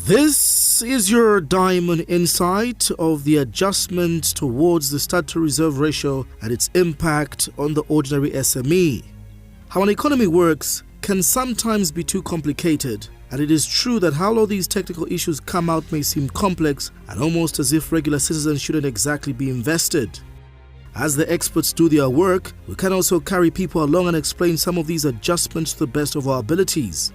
This is your diamond insight of the adjustment towards the statutory reserve ratio and its impact on the ordinary SME. How an economy works can sometimes be too complicated, and it is true that how all these technical issues come out may seem complex and almost as if regular citizens shouldn't exactly be invested. As the experts do their work, we can also carry people along and explain some of these adjustments to the best of our abilities.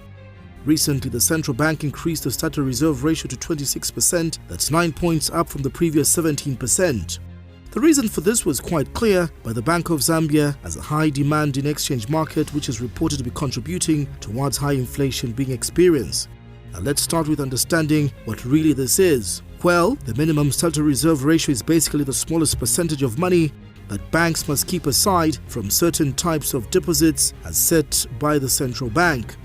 Recently, the central bank increased the statutory reserve ratio to 26%, that's 9 points up from the previous 17%. The reason for this was quite clear by the Bank of Zambia, as a high demand in exchange market which is reported to be contributing towards high inflation being experienced. Now let's start with understanding what really this is. Well, the minimum statutory reserve ratio is basically the smallest percentage of money that banks must keep aside from certain types of deposits as set by the central bank.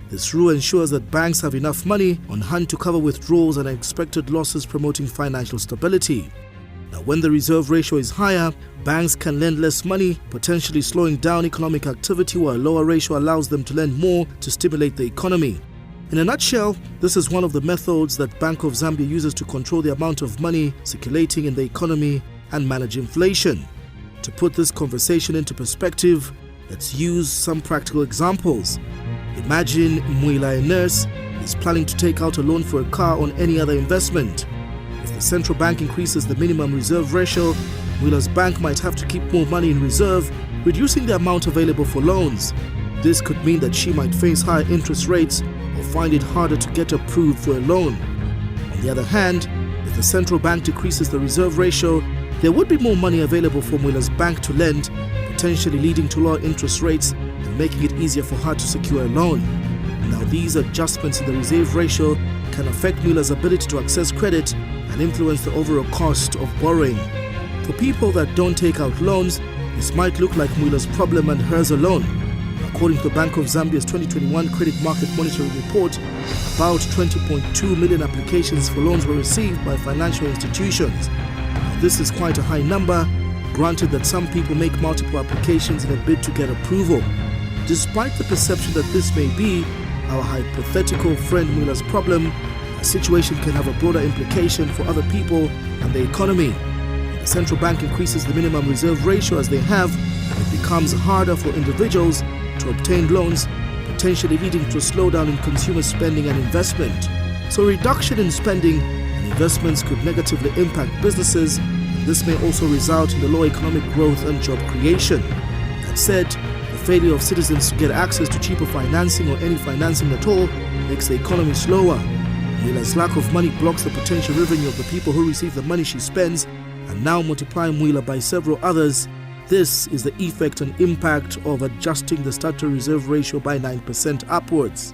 This rule ensures that banks have enough money on hand to cover withdrawals and expected losses, promoting financial stability. Now, when the reserve ratio is higher, banks can lend less money, potentially slowing down economic activity, while a lower ratio allows them to lend more to stimulate the economy. In a nutshell, this is one of the methods that Bank of Zambia uses to control the amount of money circulating in the economy and manage inflation. To put this conversation into perspective, let's use some practical examples. Imagine Mwila, a nurse, is planning to take out a loan for a car or any other investment. If the central bank increases the minimum reserve ratio, Mwila's bank might have to keep more money in reserve, reducing the amount available for loans. This could mean that she might face higher interest rates or find it harder to get approved for a loan. On the other hand, if the central bank decreases the reserve ratio, there would be more money available for Mwila's bank to lend, potentially leading to lower interest rates and making it easier for her to secure a loan. Now, these adjustments in the reserve ratio can affect Mwila's ability to access credit and influence the overall cost of borrowing. For people that don't take out loans, this might look like Mwila's problem and hers alone. According to the Bank of Zambia's 2021 Credit Market Monitoring Report, about 20.2 million applications for loans were received by financial institutions. Now, this is quite a high number, granted that some people make multiple applications in a bid to get approval. Despite the perception that this may be our hypothetical friend Mwila's problem, a situation can have a broader implication for other people and the economy. When the central bank increases the minimum reserve ratio as they have, it becomes harder for individuals to obtain loans, potentially leading to a slowdown in consumer spending and investment. So a reduction in spending and investments could negatively impact businesses, and this may also result in the low economic growth and job creation. That said, the failure of citizens to get access to cheaper financing or any financing at all makes the economy slower. Mwila's lack of money blocks the potential revenue of the people who receive the money she spends, and now multiply Mwila by several others. This is the effect and impact of adjusting the statutory reserve ratio by 9% upwards.